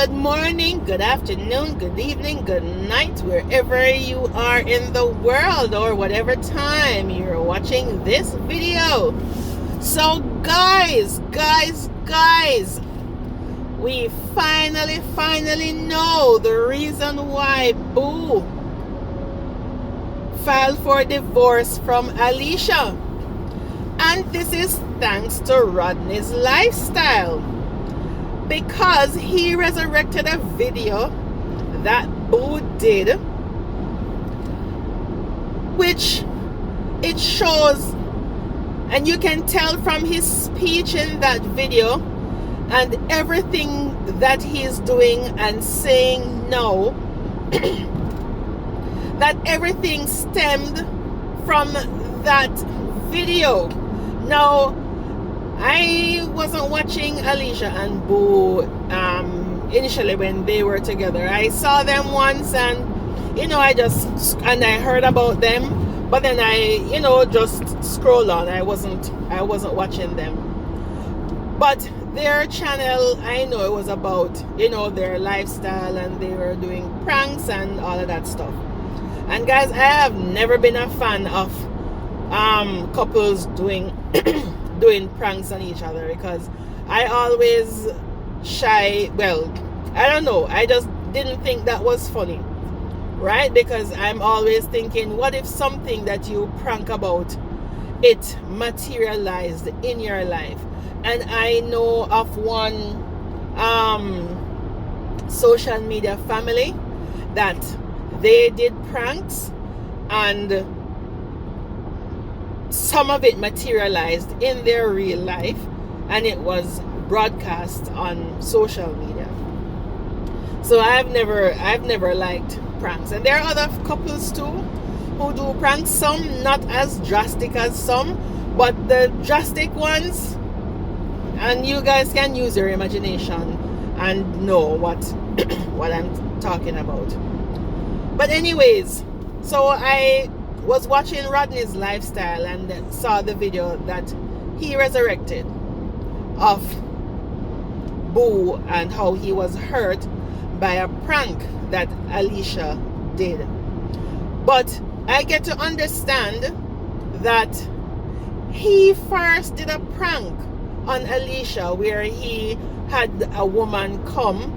Good morning, good afternoon, good evening, good night, wherever you are in the world or whatever time you're watching this video. So guys, we finally know the reason why Boo filed for divorce from Alicia. And this is thanks to Rodney's lifestyle, because he resurrected a video that Boo did, which it shows, and you can tell from his speech in that video and everything that he's doing and saying now, that everything stemmed from that video. Now, I wasn't watching Alicia and Boo initially when they were together. I saw them once, and I heard about them, but then I just scroll on. I wasn't watching them. But their channel, I know it was about their lifestyle, and they were doing pranks and all of that stuff. And guys, I have never been a fan of couples doing doing pranks on each other, because I always I don't know, I just didn't think that was funny, right? Because I'm always thinking, what if something that you prank about, it materialized in your life? And I know of one social media family that they did pranks, and some of it materialized in their real life, and it was broadcast on social media. So I've never liked pranks. And there are other couples too who do pranks, some not as drastic as some, but the drastic ones, and you guys can use your imagination and know what I'm talking about. But anyways, so I was watching Rodney's lifestyle and saw the video that he resurrected of Boo and how he was hurt by a prank that Alicia did. But I get to understand that he first did a prank on Alicia where he had a woman come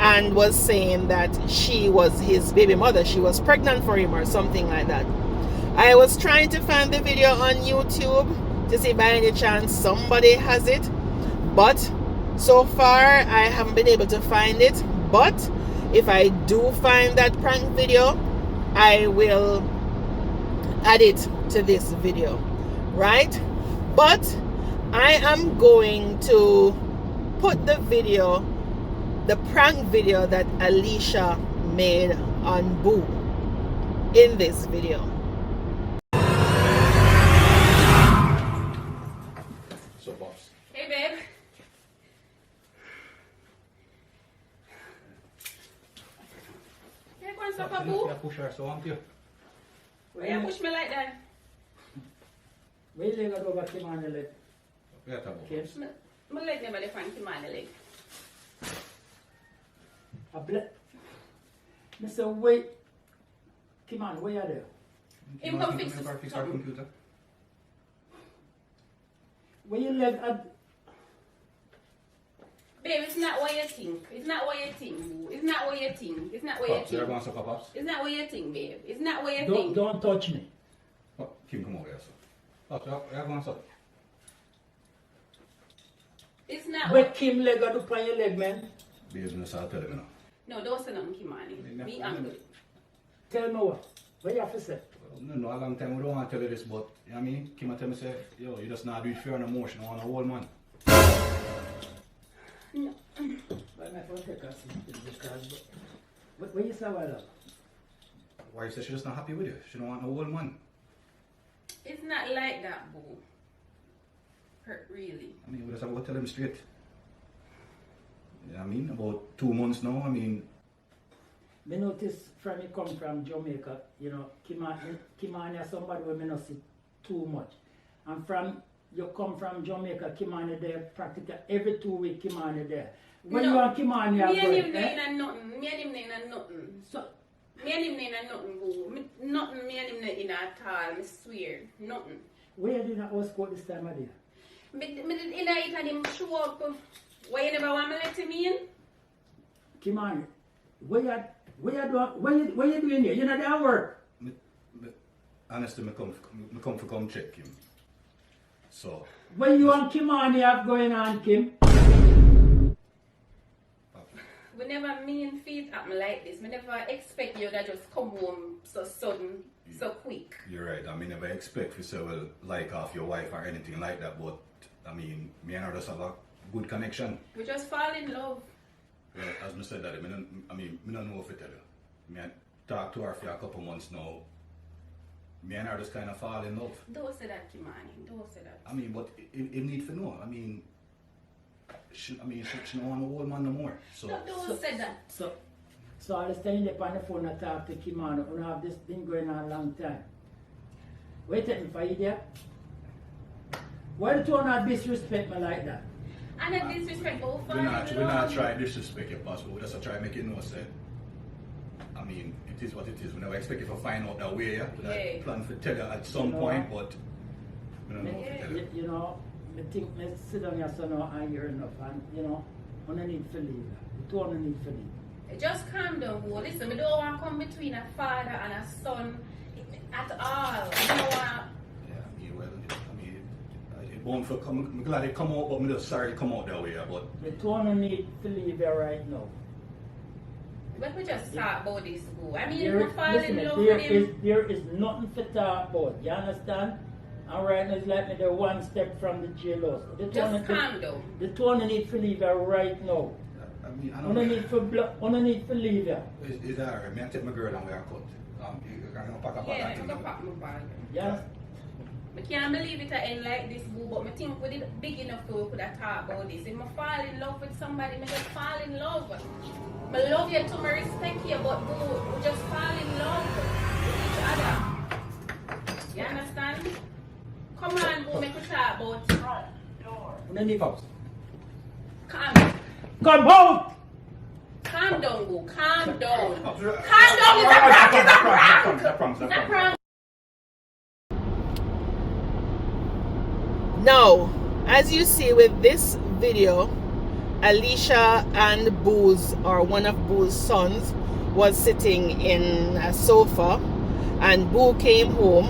and was saying that she was his baby mother. She was pregnant for him or something like that. I was trying to find the video on YouTube to see by any chance somebody has it, but so far I haven't been able to find it. But if I do find that prank video, I will add it to this video, right? But I am going to put the prank video that Alicia made on Boo in this video. So, boss. Hey, babe. Yeah, go and stop a Boo. Yeah, push her, so aren't you? Why you push me like that? Where you go over to my leg? Yeah, tabo. Kids? My leg never left to my leg. Mr. Wait, come on, where are you? Him come fix our computer. Where you leg at? Babe, it's not what you think. It's not what you think, Boo. It's not what you think. It's not what you Pops, you're think. going to suffer, Pops? It's not what you think, babe. It's not what you think. Don't touch me. Oh, Kim, come over here, sir. Pops, you're going to suffer. It's not Where what... Kim leg at upon your leg, man? Business, I'll tell him now. No, don't say nothing, Kimani. Be angry. Tell me what? What you have to say? No, a long time we don't want to tell you this, but, you know what I mean? Kim tell me, say, yo, you just not do it fear and emotion on a whole man. No. Well, my phone take us because... What you say about that? Why you say she's just not happy with you? She don't want a whole man. It's not like that, Boo. Hurt, really. I mean, we just have to tell him straight. You know what I mean? About 2 months now, I mean... Me notice from you come from Jamaica, Kimani is somebody where me not see too much. And from you come from Jamaica, Kimani there, practically every 2 weeks Kimani there. When No. you and Kimani Me are and him going, no in a nothing. Me and him no in a nothing. So, Me and him no in a nothing, boo. Nothing me and him no in at all. I swear. Nothing. where you did that house court this time of day? Me did in it and him show up. Why you never want me let him in? Kimani, where you doing here? You're not there at work. Honestly, me come for come check him. So, When you and Kimani have going on, Kim? We never mean feet happen like this. We never expect you to just come home so sudden, so quick. you're right. I mean, never expect to say, well, like off your wife or anything like that, but I mean, me and her just have a good connection. We just fall in love. Well, as I said that, I don't know if it tell you. Me I talk to her for a couple months now. Me and her just kind of fall in love. Don't say that, Kimani. Don't say that. I mean, but it need to know. I mean, she don't want no old man no more. So, Don't say that. So I was standing there on the phone and talk to Kimani. We have this thing going on a long time. Wait a minute, for idiot. Why do you not disrespect me like that? And a disrespectful for we're not trying to disrespect your possible. We just try to make it know, say. I mean, it is what it is. We never expect you to find out that way. Yeah? We plan to tell you at some point, but we don't know if tell you. You know, I think I sit down here so now I hear enough, and you know, I don't need to leave. You don't need to leave. Just calm down, boy. Listen, we don't want to come between a father and a son at all. We don't want. It won't feel I'm glad it come out, but I'm just sorry it come out that way. But You don't need to leave here right now. But we just talk about this, boo. I mean, There, if we fall listen, in love with him. there is nothing to talk about. You understand? And right now it's like me they're one step from the jailhouse. Just calm down. The two need to leave here right now. I mean, I You don't need to leave here. Is that alright? May I take my girl and we are cut? You're going to pack up Yeah, that I'm going to pack my bag. Yeah? I can't believe it end like this, boo, but I think we did big enough to we could have talked about this. If I fall in love with somebody, I just fall in love. I love you too, I respect you, but boo, we just fall in love with each other. You understand? Come on, boo, make we talk about You don't need to calm. come out! Calm down, boo, calm down. Calm Calm down, it's a prank, it's a prank! It's a prank, It's a prank. Now, as you see with this video, Alicia and Boo's, or one of Boo's sons, was sitting in a sofa, and Boo came home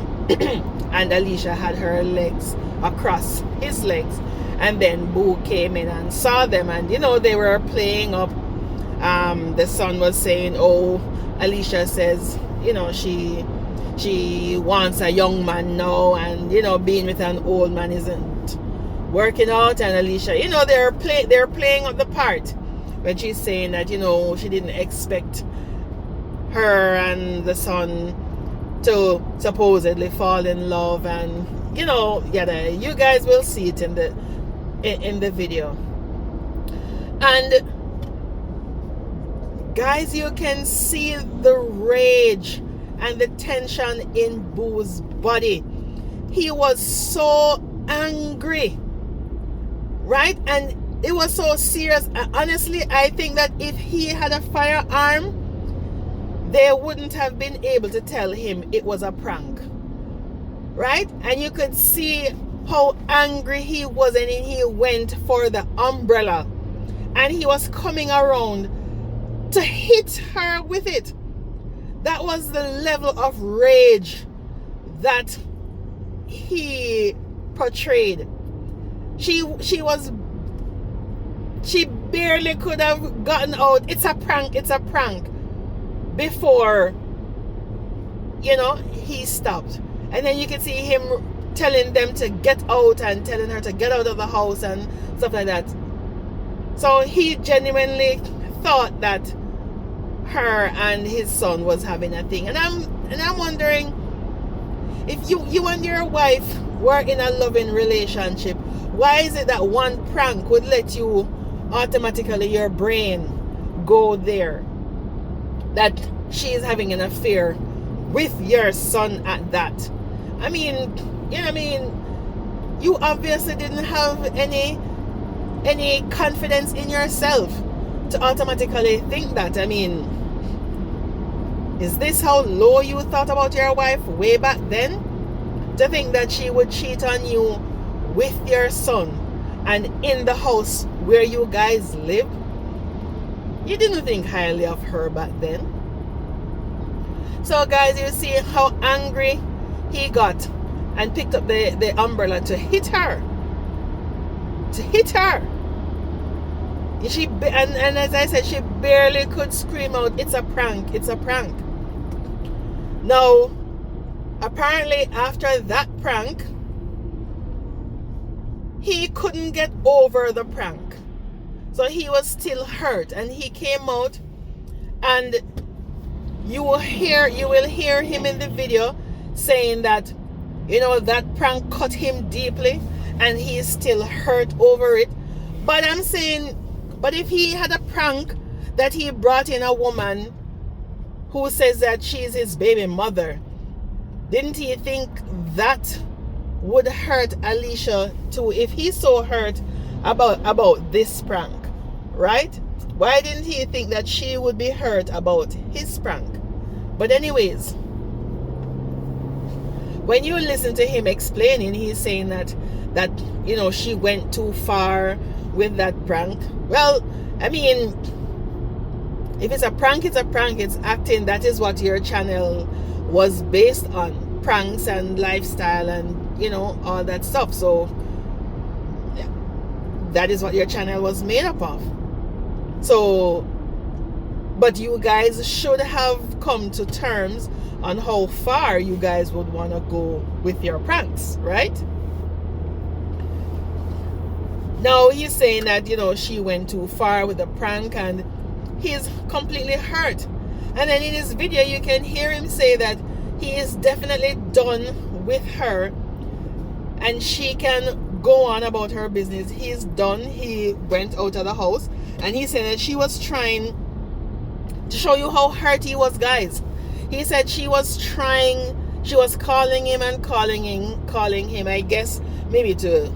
and Alicia had her legs across his legs, and then Boo came in and saw them, and you know, they were playing up. The son was saying, oh, Alicia says, you know, she wants a young man now, and you know, being with an old man isn't working out. And Alicia, you know, they're playing up the part when she's saying that, you know, she didn't expect her and the son to supposedly fall in love, and you know, yeah, you guys will see it in the video. And guys, you can see the rage and the tension in Boo's body. He was so angry, right? And it was so serious. Honestly, I think that if he had a firearm, they wouldn't have been able to tell him it was a prank, right? And you could see how angry he was, and he went for the umbrella, and he was coming around to hit her with it. That was the level of rage that he portrayed. She barely could have gotten out, it's a prank, before, you know, he stopped. And then you can see him telling them to get out and telling her to get out of the house and stuff like that. So he genuinely thought that her and his son was having a thing. And I'm wondering, if you and your wife were in a loving relationship, why is it that one prank would let you automatically, your brain go there, that she's having an affair with your son at that? I mean, you know what I mean? You obviously didn't have any confidence in yourself to automatically think that. I mean, is this how low you thought about your wife way back then? To think that she would cheat on you with your son and in the house where you guys live? You didn't think highly of her back then. So guys, you see how angry he got and picked up the umbrella to hit her. To hit her. And as I said, she barely could scream out, "It's a prank, it's a prank." Now, apparently after that prank, he couldn't get over the prank. So he was still hurt, and he came out, and you will hear him in the video saying that, you know, that prank cut him deeply and he is still hurt over it. But I'm saying, but if he had a prank that he brought in a woman who says that she's his baby mother, didn't he think that would hurt Alicia too? If he's so hurt about this prank, right? Why didn't he think that she would be hurt about his prank? But anyways, when you listen to him explaining, he's saying that you know, she went too far with that prank. Well, I mean, if it's a prank, it's a prank. It's acting. That is what your channel was based on, pranks and lifestyle and, you know, all that stuff. So yeah, that is what your channel was made up of. So, but you guys should have come to terms on how far you guys would want to go with your pranks, right? Now he's saying that, you know, she went too far with the prank and he's completely hurt. And then in his video you can hear him say that he is definitely done with her and she can go on about her business. He's done. He went out of the house and he said that she was trying to show you how hurt he was, guys. He said she was calling him and calling him, I guess maybe to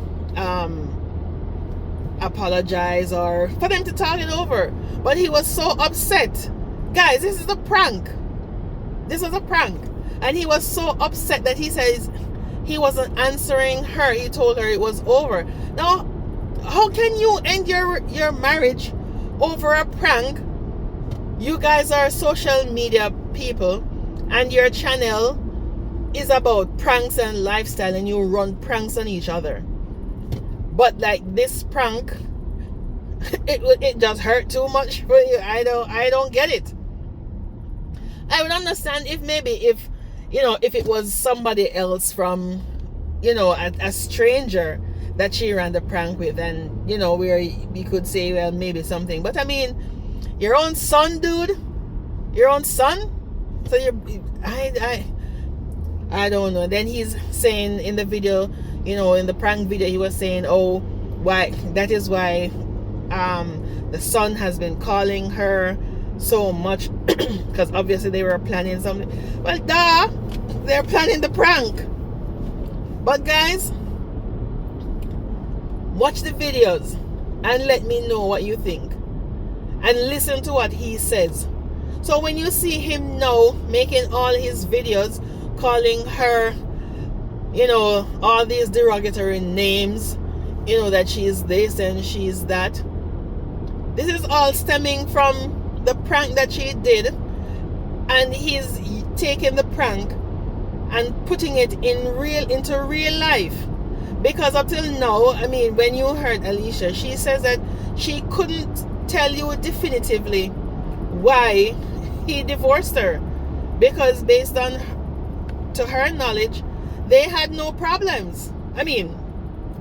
apologize or for them to talk it over. But he was so upset. Guys, this is a prank. This was a prank. And he was so upset that he says he wasn't answering her. He told her it was over. Now, how can you end your marriage over a prank? You guys are social media people and your channel is about pranks and lifestyle and you run pranks on each other. But like this prank, it just hurt too much for you. I don't get it. I would understand if if it was somebody else from, you know, a stranger that she ran the prank with, and you know, where we could say, well, maybe something. But I mean, your own son, dude, your own son. So I don't know. Then he's saying in the video, you know, in the prank video, he was saying, oh, why that is why the son has been calling her so much because obviously they were planning something. Well, they're planning the prank. But guys, watch the videos and let me know what you think and listen to what he says. So when you see him now making all his videos calling her, you know, all these derogatory names, you know, that she's this and she's that, this is all stemming from the prank that she did, and he's taking the prank and putting it into real life. Because up till now, I mean, when you heard Alicia, she says that she couldn't tell you definitively why he divorced her, because based on, to her knowledge, they had no problems. I mean,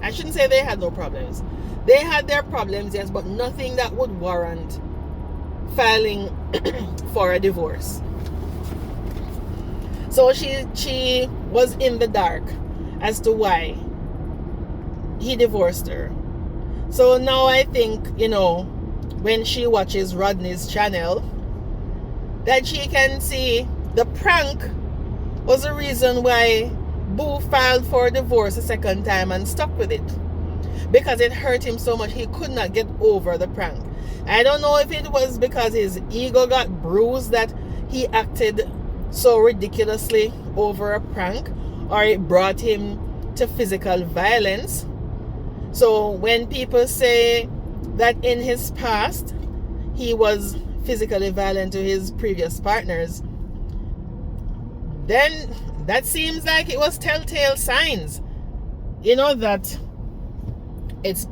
I shouldn't say they had no problems. They had their problems, yes, but nothing that would warrant filing for a divorce. So she was in the dark as to why he divorced her. So now I think, you know, when she watches Rodney's channel, that she can see the prank was the reason why Boo filed for divorce a second time and stuck with it because it hurt him so much he could not get over the prank. I don't know if it was because his ego got bruised that he acted so ridiculously over a prank, or it brought him to physical violence. So when people say that in his past he was physically violent to his previous partners, then that seems like it was telltale signs, that it's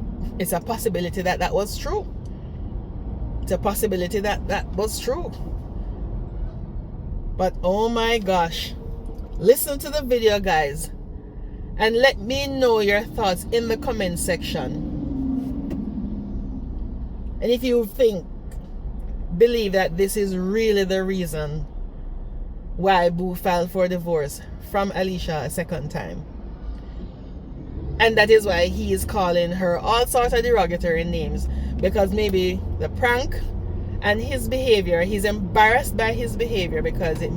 a possibility that that was true. It's a possibility that that was true. But oh my gosh, listen to the video, guys, and let me know your thoughts in the comment section. And if you believe that this is really the reason why Boo filed for divorce from Alicia a second time, and that is why he is calling her all sorts of derogatory names, because maybe the prank and his behavior, he's embarrassed by his behavior because he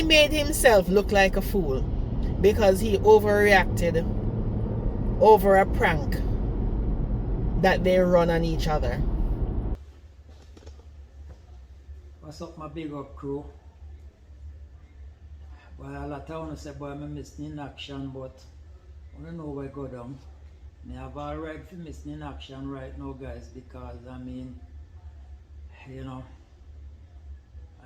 made himself look like a fool because he overreacted over a prank that they run on each other. What's up, my big up crew? Well, a lot of want to say, boy, I missed in action, but I don't know where I go down. I have all right for missing in action right now, guys, because I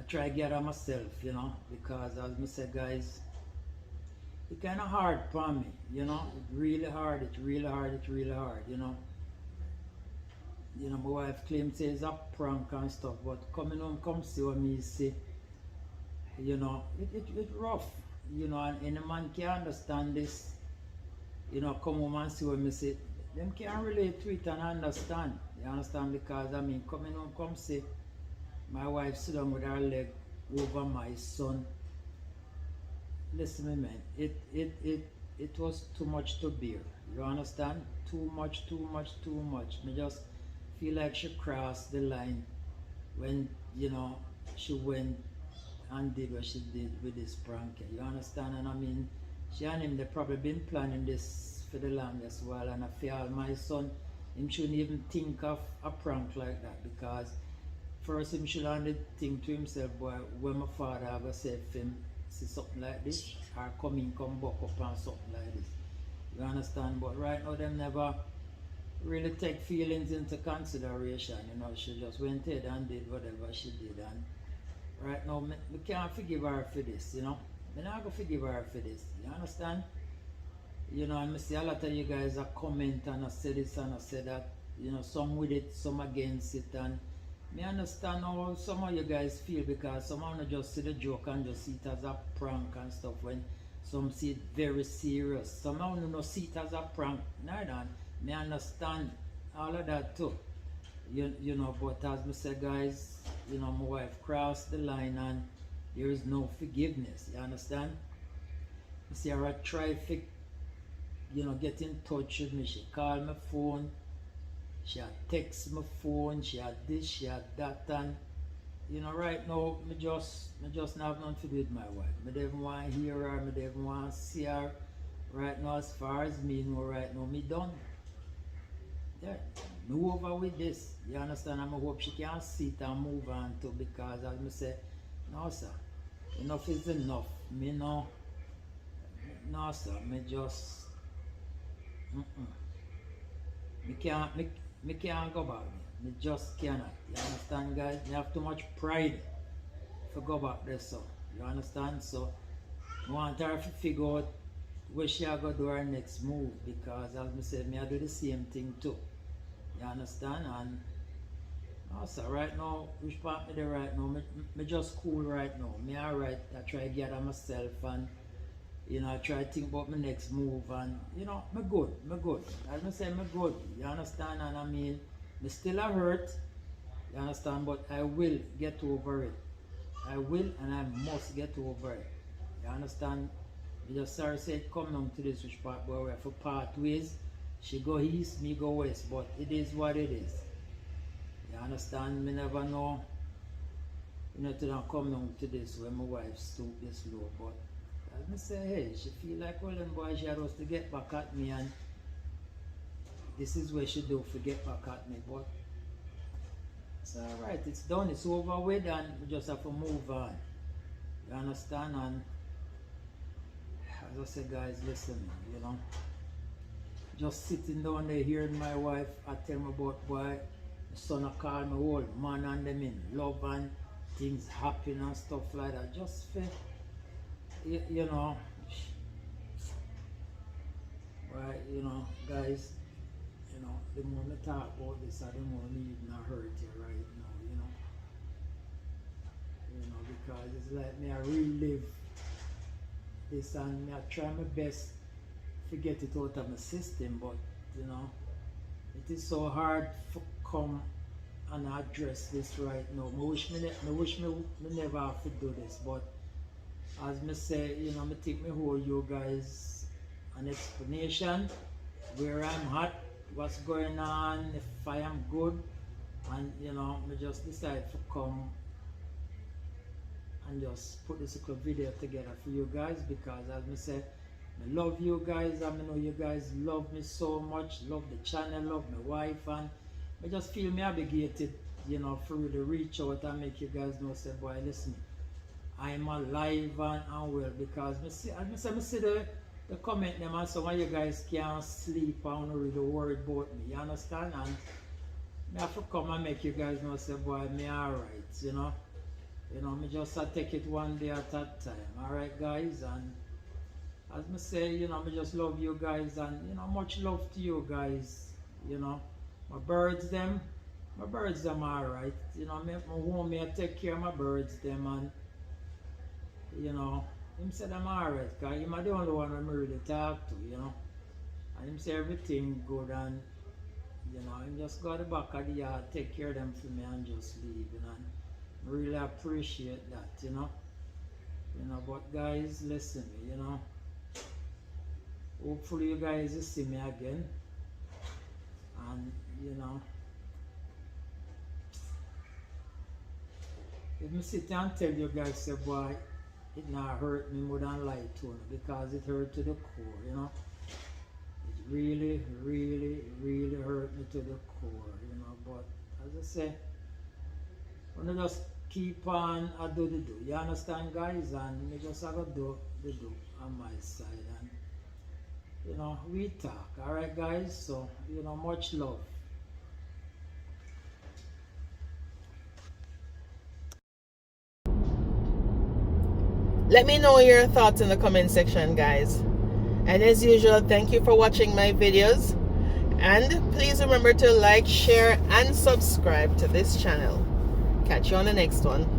try to get on myself, because as I said, guys, it's kind of hard for me, it's really hard, my wife claims it's a prank and stuff, but coming home, come see what me say, it's rough, and any man can understand this, come home and see what me say, them can't relate to it and understand, you understand, because coming home, come see, my wife sit down with her leg over my son. Listen to me, man, it was too much to bear, you understand, too much, me just feel like she crossed the line when, she went and did what she did with this prank, you understand, and she and him, they probably been planning this for the longest while, and I feel my son, him shouldn't even think of a prank like that, because first him should only think to himself, boy, when my father ever said for him, see something like this, or come back up and something like this, you understand, but right now them never really take feelings into consideration, she just went ahead and did whatever she did, and right now, we can't forgive her for this, I'm not going to forgive her for this, you understand? And I see a lot of you guys are comment and I say this and I say that, some with it, some against it, and I understand how some of you guys feel, because some of them just see the joke and just see it as a prank and stuff, when some see it very serious. Some of them don't see it as a prank, neither. I understand all of that too. But as I say, guys, my wife crossed the line and there is no forgiveness, you understand? You see her try to, get in touch with me. She called my phone, she had text my phone, she had this, she had that, and right now, me just not have nothing to do with my wife. I don't even want to hear her, I don't even want to see her. Right now, as far as me know, right now, me done. Yeah, move over with this, you understand? I hope she can see it and move on too, because as I say, no sir, enough is enough. Me no sir, me just, me can't go back, me just cannot, you understand, guys? Me have too much pride to go back there, so, you understand? So, I want her to figure out where she going to do her next move, because as I said, I do the same thing too. You understand? And also right now, which part me there right now, me just cool right now. Me alright, I try to gather myself and I try to think about my next move, and me good. As I say, me good. You understand? And me still a hurt, you understand, but I will get over it. I will and I must get over it. You understand? Me just sorry say it come down to this which part where we have to part ways. She go east, me go west, but it is what it is. You understand? Me never know, to not come down to this when my wife stoop this low, but I say, hey, she feel like, well, them boys, she had us to get back at me, and this is what she do for get back at me, but it's alright, it's done, it's over with, and we just have to move on. You understand? And as I said, guys, listen, you know, just sitting down there hearing my wife, I tell me about boy, my son I call me old man and them in love and things happen and stuff like that. Just for, you know, right, you know, guys, you know, the more we talk about this, the more me even hurt you right now, you know. You know, because it's like me, I relive this and me, I try my best to get it out of my system, but you know, it is so hard to come and address this right now. I wish me never have to do this, but as me say, you know, me think me owe you guys an explanation where I'm at, what's going on, if I am good, and you know, me just decide to come and just put this little video together for you guys, because as me say, I love you guys, and I know you guys love me so much, love the channel, love my wife, and I just feel me obligated, you know, for really reach out and make you guys know, say, boy, listen, I'm alive and well, because I see the comment them, and some of you guys can't sleep and really worry about me, you understand? And I have to come and make you guys know, say, boy, me alright, you know? You know, me just take it one day at a time, alright guys? And as me say, you know, me just love you guys, and you know, much love to you guys, you know. My birds them alright, you know, me home me I take care of my birds them, and you know, him said I'm alright, because him are the only one I really talk to, you know. And him say everything good, and you know, him just go to the back of the yard, take care of them for me and just leave, you know. And I really appreciate that, you know. You know, but guys, listen me, you know. Hopefully you guys will see me again. And you know, if me sit and tell you guys, say, boy, it not hurt me more than lie to you, because it hurt to the core, you know. It really, really, really hurt me to the core, you know. But as I say, when I just keep on, I do the do. You understand, guys? And me just have to do the do on my side, and you know, we talk, alright guys? So, you know, much love. Let me know your thoughts in the comment section, guys. And as usual, thank you for watching my videos. And please remember to like, share, and subscribe to this channel. Catch you on the next one.